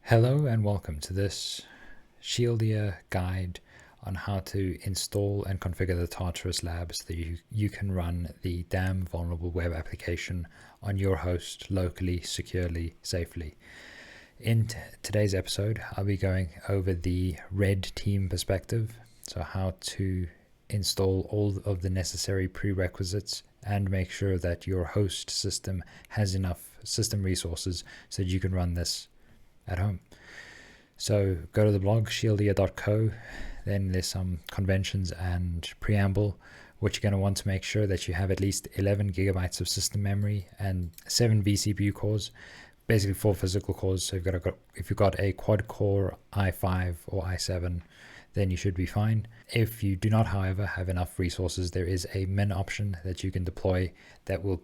Hello and welcome to this Shieldia guide on how to install and configure the Tartarus Lab so that you can run the damn vulnerable web application on your host locally, securely, safely. In today's episode, I'll be going over the red team perspective, so how to install all of the necessary prerequisites and make sure that your host system has enough system resources so that you can run this at home. So go to the blog shieldia.co, then there's some conventions and preamble. What you're going to want to make sure that you have at least 11 gigabytes of system memory and 7 vCPU cores, basically 4 physical cores. So if you've got a quad core i5 or i7, then you should be fine. If you do not, however, have enough resources, there is a min option that you can deploy that will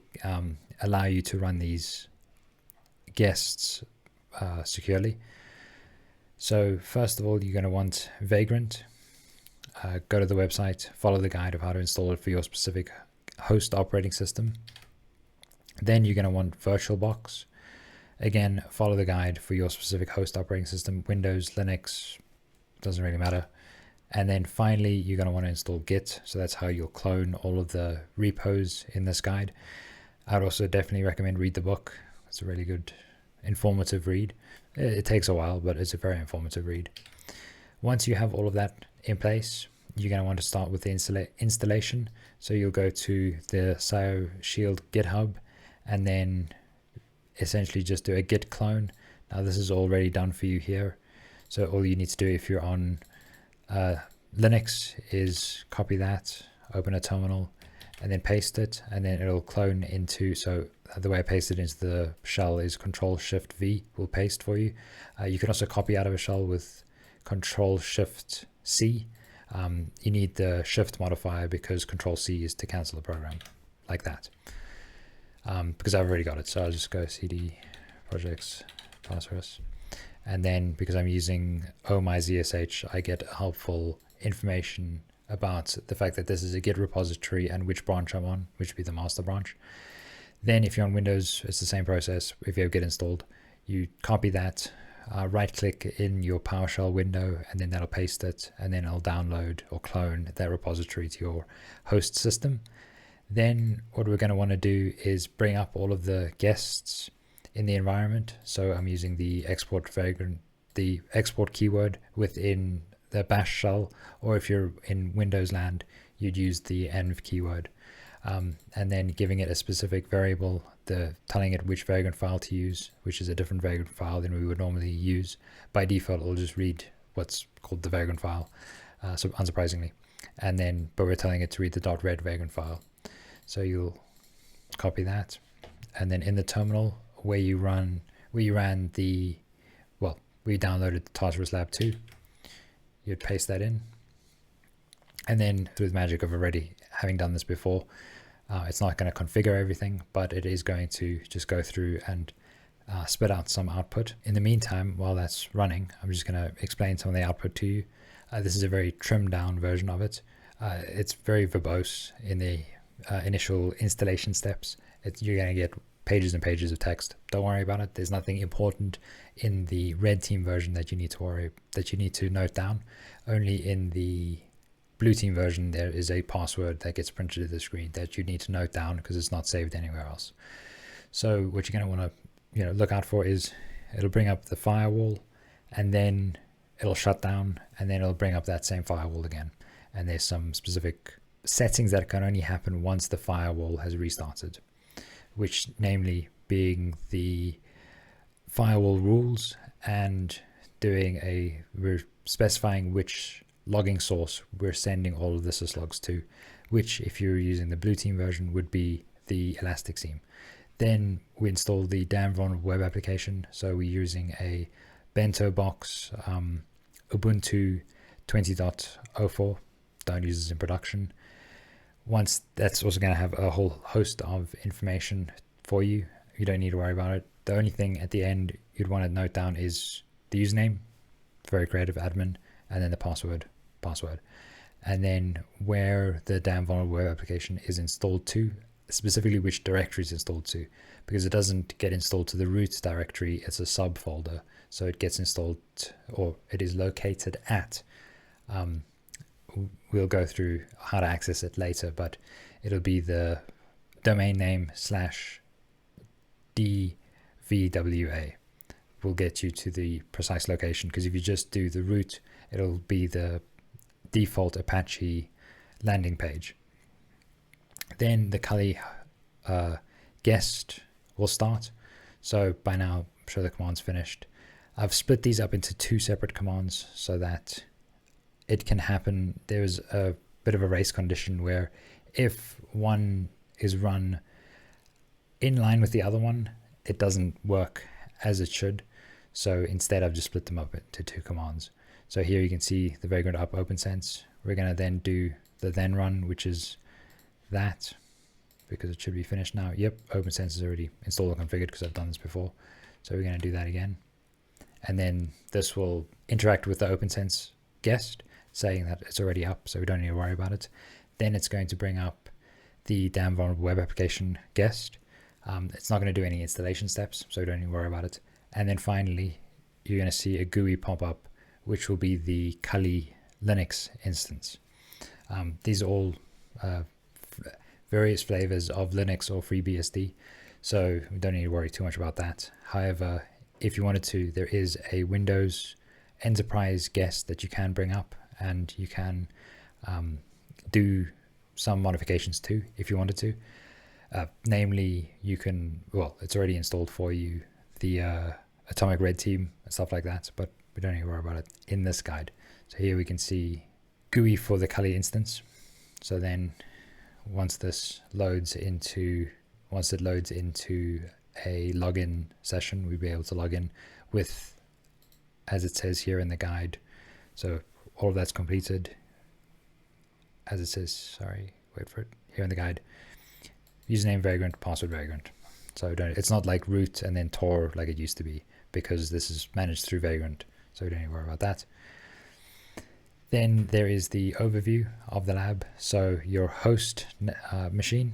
allow you to run these guests securely. So first of all, you're going to want Vagrant. Go to the website, follow the guide of how to install it for your specific host operating system. Then you're going to want VirtualBox. Again, follow the guide for your specific host operating system, Windows, Linux, doesn't really matter. And then finally, you're going to want to install Git. So that's how you'll clone all of the repos in this guide. I'd also definitely recommend read the book. It's a really good informative read. It takes a while, but it's a very informative read. Once you have all of that in place, you're going to want to start with the installation. So you'll go to the SIO Shield GitHub and then essentially just do a git clone. Now this is already done for you here. So all you need to do if you're on Linux is copy that, open a terminal, and then paste it, and then it'll clone into, so the way I paste it into the shell is Control-Shift-V will paste for you. You can also copy out of a shell with Control-Shift-C. You need the Shift modifier because Control-C is to cancel the program, like that. Because I've already got it, so I'll just go cd projects Tartarus. And then because I'm using omyzsh, I get helpful information about the fact that this is a Git repository and which branch I'm on, which would be the master branch. Then if you're on Windows, it's the same process. If you have Git installed, you copy that, right click in your PowerShell window, and then that'll paste it, and then it'll download or clone that repository to your host system. Then what we're going to want to do is bring up all of the guests in the environment. So I'm using the export keyword within the bash shell, or if you're in Windows land, you'd use the env keyword, and then giving it a specific variable, telling it which vagrant file to use, which is a different vagrant file than we would normally use. By default, it'll just read what's called the vagrant file, so unsurprisingly, but we're telling it to read the .red vagrant file. So you'll copy that, and then in the terminal where you downloaded the Tartarus Lab 2, you'd paste that in, and then through the magic of already having done this before, it's not going to configure everything, but it is going to just go through and spit out some output. In the meantime, while that's running, I'm just going to explain some of the output to you. This is a very trimmed down version of it. It's very verbose in the initial installation steps. You're going to get pages and pages of text. Don't worry about it. There's nothing important in the red team version that you need to note down. Only in the blue team version there is a password that gets printed to the screen that you need to note down because it's not saved anywhere else. So what you're going to want to look out for is it'll bring up the firewall, and then it'll shut down, and then it'll bring up that same firewall again. And there's some specific settings that can only happen once the firewall has restarted, which namely being the firewall rules and we're specifying which logging source we're sending all of the syslogs to, which if you're using the blue team version would be the Elastic seam. Then we install the damn vulnerable web application. So we're using a bento box, Ubuntu 20.04. Don't use this in production. Once that's also going to have a whole host of information for you. You don't need to worry about it. The only thing at the end you'd want to note down is the username, very creative admin, and then the password. And then where the damn vulnerable web application is installed to, specifically which directory is installed to, because it doesn't get installed to the root directory, it's a subfolder. So it gets installed, or it is located at, we'll go through how to access it later, but it'll be the domain name / DVWA will get you to the precise location, because if you just do the root, it'll be the default Apache landing page. Then the Kali guest will start. So by now, I'm sure the command's finished. I've split these up into 2 separate commands so that it can happen. There's a bit of a race condition where if one is run in line with the other one, it doesn't work as it should. So instead, I've just split them up into 2 commands. So here you can see the vagrant up OpenSense. We're going to then do the then run, which is that, because it should be finished now. Yep, OpenSense is already installed and configured because I've done this before. So we're going to do that again. And then this will interact with the OpenSense guest, saying that it's already up, so we don't need to worry about it. Then it's going to bring up the damn vulnerable web application guest. It's not going to do any installation steps, so we don't need to worry about it. And then finally, you're going to see a GUI pop up, which will be the Kali Linux instance. These are all various flavors of Linux or FreeBSD, so we don't need to worry too much about that. However, if you wanted to, there is a Windows Enterprise guest that you can bring up, and you can do some modifications too if you wanted to. Namely, you can, well, it's already installed for you, the Atomic Red Team and stuff like that, but we don't need to worry about it in this guide. So here we can see GUI for the Kali instance. So then once it loads into a login session, we'll be able to log in with, as it says here in the guide. So all of that's completed, as it says, sorry, wait for it, here in the guide. Username vagrant, password vagrant. So it's not like root and then Tor like it used to be, because this is managed through vagrant, so we don't need to worry about that. Then there is the overview of the lab. So your host machine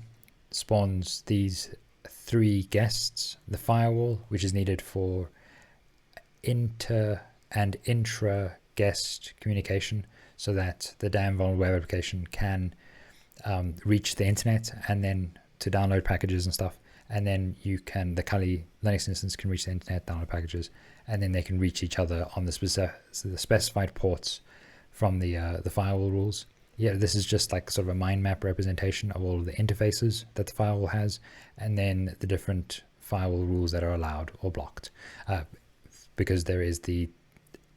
spawns these 3 guests, the firewall, which is needed for inter and intra guest communication, so that the damn vulnerable web application can reach the internet, and then to download packages and stuff. And then the Kali Linux instance can reach the internet, download packages, and then they can reach each other on the specified ports from the firewall rules. Yeah, this is just like sort of a mind map representation of all of the interfaces that the firewall has, and then the different firewall rules that are allowed or blocked, because there is the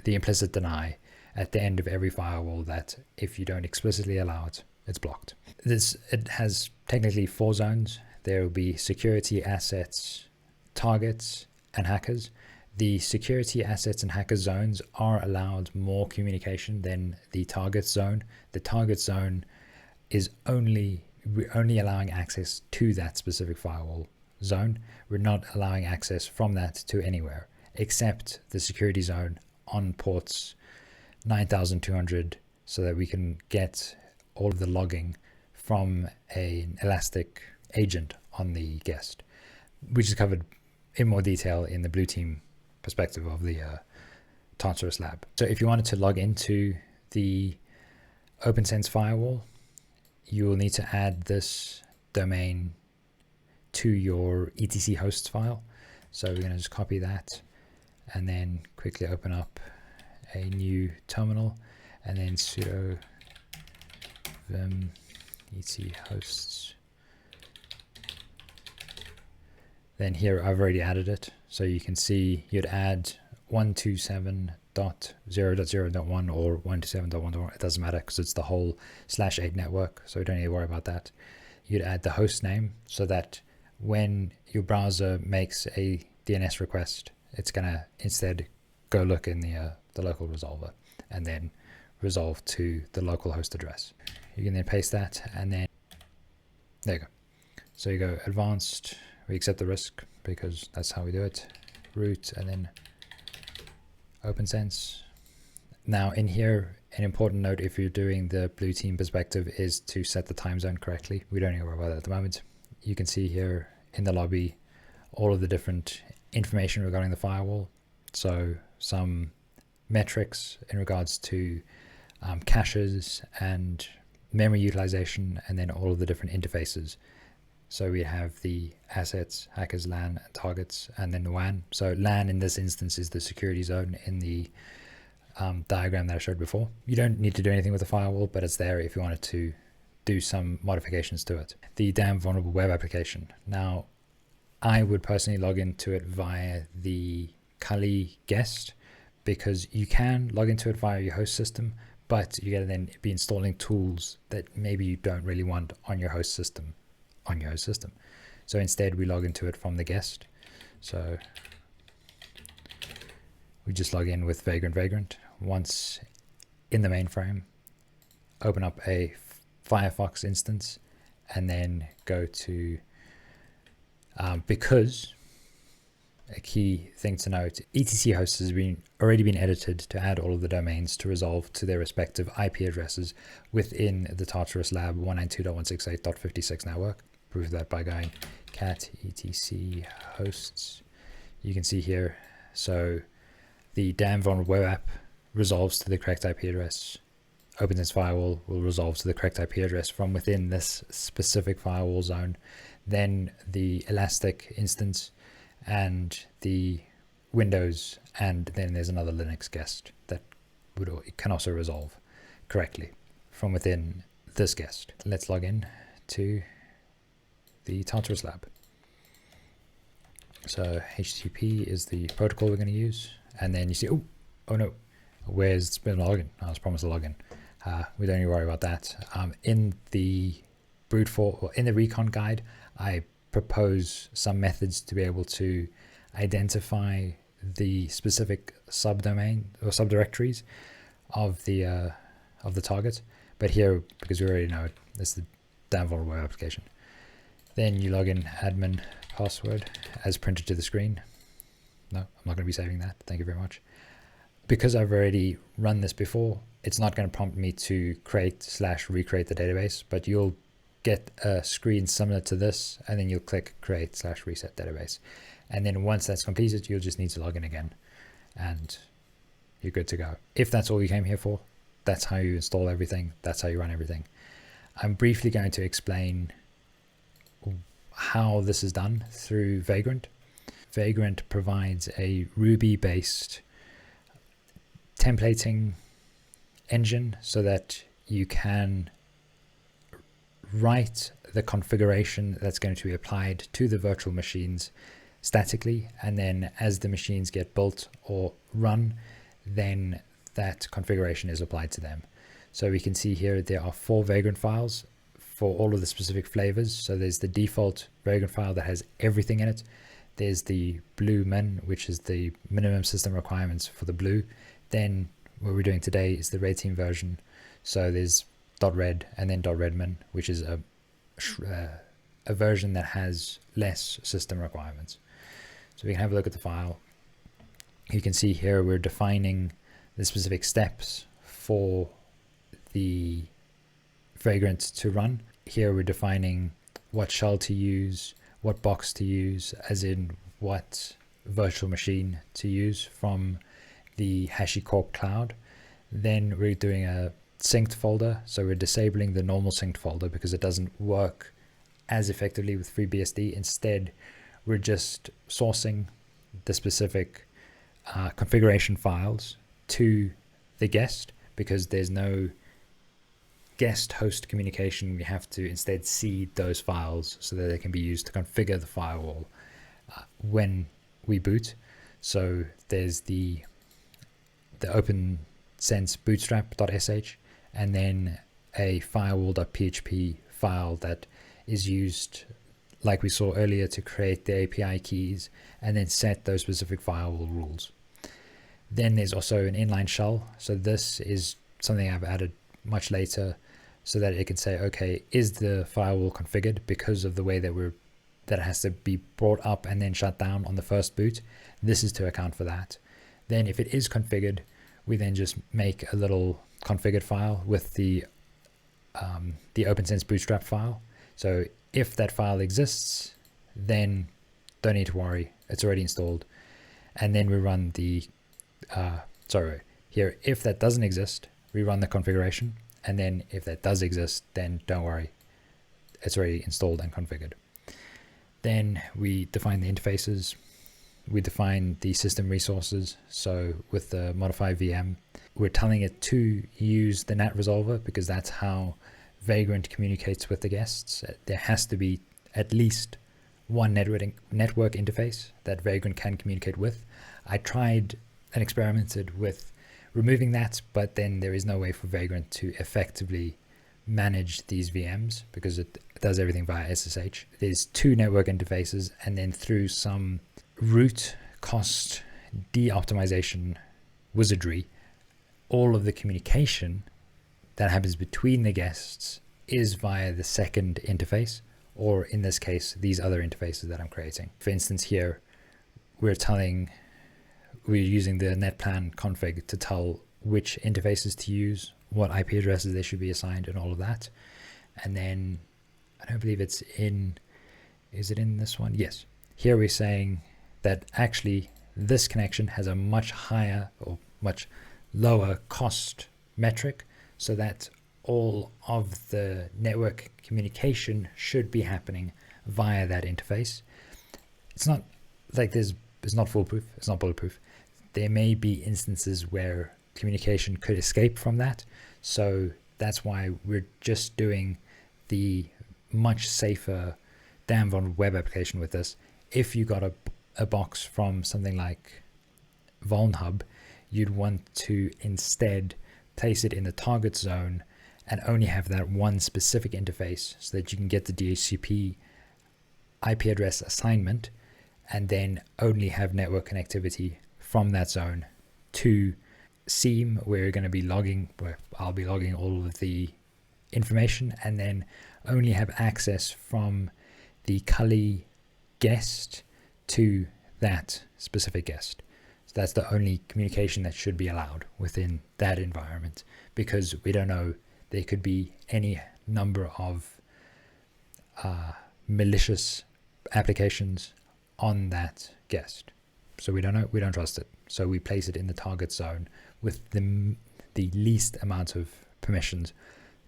implicit deny at the end of every firewall that if you don't explicitly allow it, it's blocked. It has technically 4 zones. There will be security, assets, targets, and hackers. The security, assets, and hacker zones are allowed more communication than the target zone. The target zone is only allowing access to that specific firewall zone. We're not allowing access from that to anywhere except the security zone on ports 9200, so that we can get all of the logging from an Elastic agent on the guest, which is covered in more detail in the blue team perspective of the Tartarus Lab. So if you wanted to log into the OpenSense firewall, you will need to add this domain to your etc hosts file. So we're going to just copy that and then quickly open up a new terminal, and then sudo vim etc hosts. Then here I've already added it, so you can see you'd add 127.0.0.1 or 127.1.1, it doesn't matter because it's the whole /8 network, so we don't need to worry about that. You'd add the host name so that when your browser makes a DNS request, it's gonna instead go look in the local resolver and then resolve to the local host address. You can then paste that, and then there you go. So you go advanced, we accept the risk because that's how we do it, root, and then OpenSense. Now in here, an important note if you're doing the blue team perspective is to set the time zone correctly. We don't need to worry about that at the moment. You can see here in the lobby all of the different information regarding the firewall. So some metrics in regards to caches and memory utilization, and then all of the different interfaces. So we have the assets, hackers, LAN, and targets, and then the WAN. So LAN in this instance is the security zone in the diagram that I showed before. You don't need to do anything with the firewall, but it's there if you wanted to do some modifications to it. The damn vulnerable web application. Now, I would personally log into it via the Kali guest, because you can log into it via your host system, but you're going to then be installing tools that maybe you don't really want on your host system. So instead we log into it from the guest. So we just log in with Vagrant. Once in the mainframe, open up a Firefox instance, and then go to, because a key thing to note, etc host has already been edited to add all of the domains to resolve to their respective IP addresses within the Tartarus Lab 192.168.56 network. Prove that by going cat etc hosts. You can see here, so the damn vulnerable web app resolves to the correct IP address. OpenSense firewall will resolve to the correct IP address from within this specific firewall zone. Then the Elastic instance and the Windows, and then there's another Linux guest that can also resolve correctly from within this guest. Let's log in to the Tartarus Lab. So HTTP is the protocol we're going to use, and then you see, oh no, where's been a login? I was promised a login. We don't need to worry about that. In the in the recon guide, I propose some methods to be able to identify the specific subdomain or subdirectories of the target. But here, because we already know it, this is the damn vulnerable web application. Then you log in admin password as printed to the screen. No, I'm not going to be saving that. Thank you very much. Because I've already run this before, it's not going to prompt me to create/recreate the database, but you'll get a screen similar to this, and then you'll click create/reset database. And then once that's completed, you'll just need to log in again, and you're good to go. If that's all you came here for, that's how you install everything. That's how you run everything. I'm briefly going to explain how this is done through Vagrant. Vagrant provides a Ruby-based templating engine so that you can write the configuration that's going to be applied to the virtual machines statically, and then as the machines get built or run, then that configuration is applied to them. So we can see here there are 4 Vagrant files for all of the specific flavors. So there's the default Vagrant file that has everything in it. There's the blue min, which is the minimum system requirements for the blue. Then what we're doing today is the red team version. So there's .red and then .redmin, which is a version that has less system requirements. So we can have a look at the file. You can see here we're defining the specific steps for the Vagrant to run. Here we're defining what shell to use, what box to use, as in what virtual machine to use from the HashiCorp cloud. Then we're doing a synced folder, so we're disabling the normal synced folder because it doesn't work as effectively with FreeBSD. Instead, we're just sourcing the specific configuration files to the guest, because there's no guest host communication. We have to instead seed those files so that they can be used to configure the firewall when we boot. So there's the OpenSense bootstrap.sh, and then a firewall.php file that is used, like we saw earlier, to create the API keys and then set those specific firewall rules. Then there's also an inline shell. So this is something I've added much later so that it can say, okay, is the firewall configured because of the way that it has to be brought up and then shut down on the first boot. This is to account for that. Then if it is configured, we then just make a little configured file with the OpenSense bootstrap file. So if that file exists, then don't need to worry, it's already installed. And then we run the sorry, here, if that doesn't exist, rerun the configuration. And then if that does exist, then don't worry, it's already installed and configured. Then we define the interfaces. We define the system resources. So with the modify VM, we're telling it to use the NAT resolver because that's how Vagrant communicates with the guests. There has to be at least one network interface that Vagrant can communicate with. I tried and experimented with removing that, but then there is no way for Vagrant to effectively manage these VMs because it does everything via SSH. There's two network interfaces, and then through some root cost de-optimization wizardry, all of the communication that happens between the guests is via the second interface, or in this case, these other interfaces that I'm creating. For instance, here, we're using the netplan config to tell which interfaces to use, what IP addresses they should be assigned, and all of that. And then, I don't believe it's in, is it in this one? Yes. Here we're saying that actually this connection has a much higher or much lower cost metric, so that all of the network communication should be happening via that interface. It's not like it's not foolproof, it's not bulletproof. There may be instances where communication could escape from that. So that's why we're just doing the much safer DAM vulnerable web application with this. If you got a box from something like VulnHub, you'd want to instead place it in the target zone and only have that one specific interface so that you can get the DHCP IP address assignment and then only have network connectivity from that zone to Seam, where you're going to be logging, where I'll be logging all of the information, and then only have access from the Kali guest to that specific guest. So that's the only communication that should be allowed within that environment, because we don't know, there could be any number of malicious applications on that guest. So we don't know, we don't trust it. So we place it in the target zone with the least amount of permissions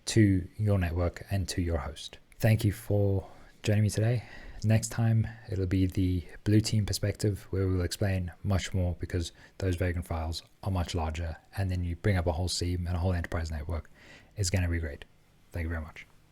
to your network and to your host. Thank you for joining me today. Next time, it'll be the blue team perspective, where we'll explain much more, because those Vagrant files are much larger, and then you bring up a whole SIEM and a whole enterprise network. It's going to be great. Thank you very much.